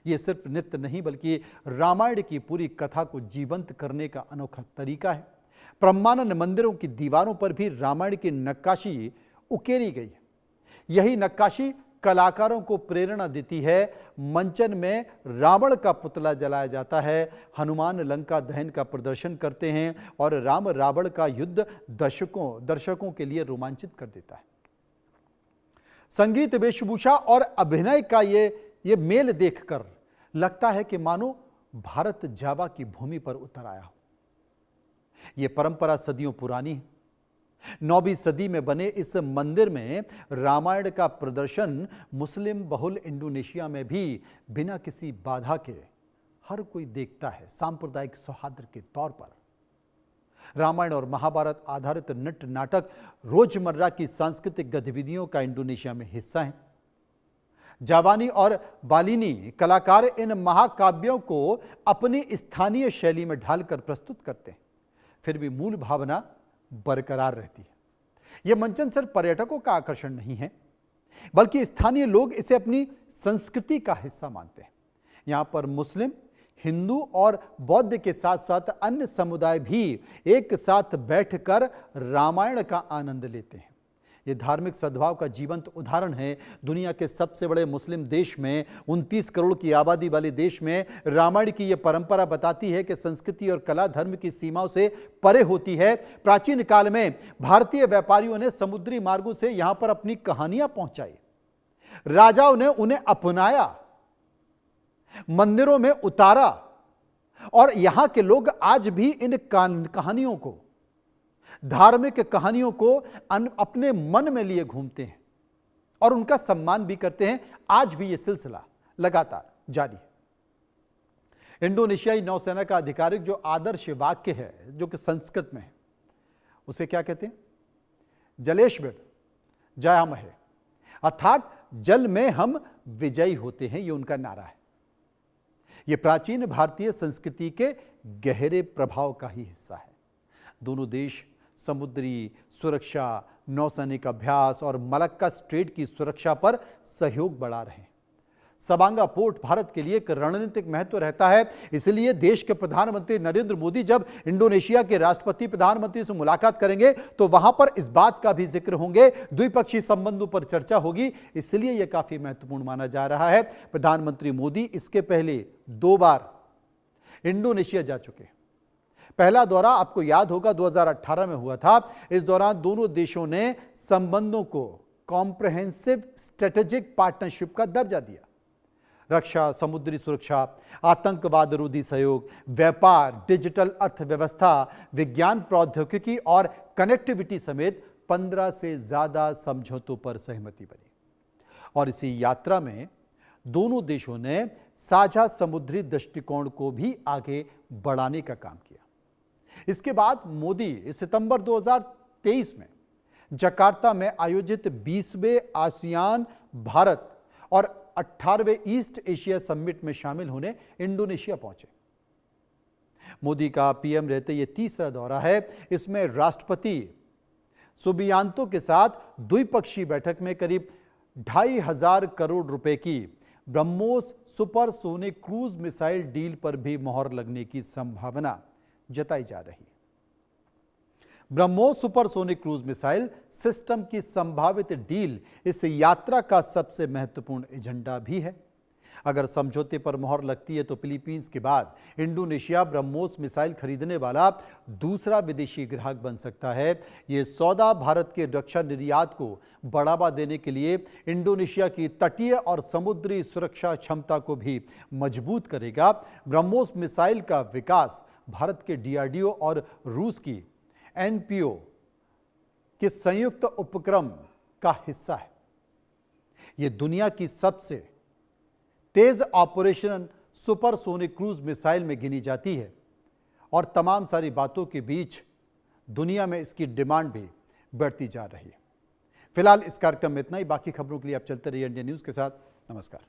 ये सिर्फ नृत्य नहीं बल्कि रामायण की पूरी कथा को जीवंत करने का अनोखा तरीका है। ब्रह्मानंद मंदिरों की दीवारों पर भी रामायण की नक्काशी उकेरी गई है। यही नक्काशी कलाकारों को प्रेरणा देती है। मंचन में रावण का पुतला जलाया जाता है, हनुमान लंका दहन का प्रदर्शन करते हैं और राम रावण का युद्ध दर्शकों के लिए रोमांचित कर देता है। संगीत, वेशभूषा और अभिनय का ये मेल देखकर लगता है कि मानो भारत जावा की भूमि पर उतर आया हो। यह परंपरा सदियों पुरानी है। 9वीं सदी में बने इस मंदिर में रामायण का प्रदर्शन मुस्लिम बहुल इंडोनेशिया में भी बिना किसी बाधा के हर कोई देखता है। सांप्रदायिक सौहार्द के तौर पर रामायण और महाभारत आधारित नृत्य नाटक रोजमर्रा की सांस्कृतिक गतिविधियों का इंडोनेशिया में हिस्सा है। जावानी और बालिनी कलाकार इन महाकाव्यों को अपनी स्थानीय शैली में ढालकर प्रस्तुत करते हैं, फिर भी मूल भावना बरकरार रहती है। यह मंचन सिर्फ पर्यटकों का आकर्षण नहीं है, बल्कि स्थानीय लोग इसे अपनी संस्कृति का हिस्सा मानते हैं। यहां पर मुस्लिम, हिंदू और बौद्ध के साथ साथ अन्य समुदाय भी एक साथ बैठकर रामायण का आनंद लेते हैं। यह धार्मिक सद्भाव का जीवंत उदाहरण है। दुनिया के सबसे बड़े मुस्लिम देश में, 29 करोड़ की आबादी वाले देश में रामायण की यह परंपरा बताती है कि संस्कृति और कला धर्म की सीमाओं से परे होती है। प्राचीन काल में भारतीय व्यापारियों ने समुद्री मार्गों से यहां पर अपनी कहानियां पहुंचाई, राजाओं ने उन्हें अपनाया, मंदिरों में उतारा और यहां के लोग आज भी इन कहानियों को, धार्मिक कहानियों को अपने मन में लिए घूमते हैं और उनका सम्मान भी करते हैं। आज भी यह सिलसिला लगातार जारी है। इंडोनेशियाई नौसेना का आधिकारिक जो आदर्श वाक्य है, जो कि संस्कृत में है, उसे क्या कहते हैं? जलेश्वर जयामहे, अर्थात जल में हम विजयी होते हैं। यह उनका नारा है। यह प्राचीन भारतीय संस्कृति के गहरे प्रभाव का ही हिस्सा है। दोनों देश समुद्री सुरक्षा, नौसैनिक अभ्यास और मलक्का स्ट्रेट की सुरक्षा पर सहयोग बढ़ा रहे हैं। सबांगा पोर्ट भारत के लिए एक रणनीतिक महत्व रहता है। इसलिए देश के प्रधानमंत्री नरेंद्र मोदी जब इंडोनेशिया के राष्ट्रपति प्रधानमंत्री से मुलाकात करेंगे तो वहां पर इस बात का भी जिक्र होंगे, द्विपक्षीय संबंधों पर चर्चा होगी। इसलिए यह काफी महत्वपूर्ण माना जा रहा है। प्रधानमंत्री मोदी इसके पहले 2 बार इंडोनेशिया जा चुके हैं। पहला दौरा आपको याद होगा 2018 में हुआ था। इस दौरान दोनों देशों ने संबंधों को कॉम्प्रिहेंसिव स्ट्रेटेजिक पार्टनरशिप का दर्जा दिया। रक्षा, समुद्री सुरक्षा, आतंकवाद विरोधी सहयोग, व्यापार, डिजिटल अर्थव्यवस्था, विज्ञान प्रौद्योगिकी और कनेक्टिविटी समेत 15 से ज्यादा समझौतों पर सहमति बनी। और इसी यात्रा में दोनों देशों ने साझा समुद्री दृष्टिकोण को भी आगे बढ़ाने का काम किया। इसके बाद मोदी सितंबर 2023 में जकार्ता में आयोजित 20वें आसियान भारत और 18वें ईस्ट एशिया समिट में शामिल होने इंडोनेशिया पहुंचे। मोदी का पीएम रहते यह तीसरा दौरा है। इसमें राष्ट्रपति सुबियांतो के साथ द्विपक्षीय बैठक में करीब 2,500 करोड़ रुपए की BrahMos supersonic cruise missile deal पर भी मोहर लगने की संभावना जताई जा रही है। BrahMos supersonic cruise missile system की संभावित डील इस यात्रा का सबसे महत्वपूर्ण एजेंडा भी है। अगर समझौते पर मोहर लगती है तो फिलीपींस के बाद इंडोनेशिया ब्रह्मोस मिसाइल खरीदने वाला दूसरा विदेशी ग्राहक बन सकता है। यह सौदा भारत के रक्षा निर्यात को बढ़ावा देने के लिए इंडोनेशिया की तटीय और समुद्री सुरक्षा क्षमता को भी मजबूत करेगा। ब्रह्मोस मिसाइल का विकास भारत के डीआरडीओ और रूस की एनपीओ के संयुक्त उपक्रम का हिस्सा है। यह दुनिया की सबसे तेज ऑपरेशन सुपरसोनिक क्रूज मिसाइल में गिनी जाती है और तमाम सारी बातों के बीच दुनिया में इसकी डिमांड भी बढ़ती जा रही है। फिलहाल इस कार्यक्रम में इतना ही। बाकी खबरों के लिए आप चलते रहिए इंडिया न्यूज के साथ। नमस्कार।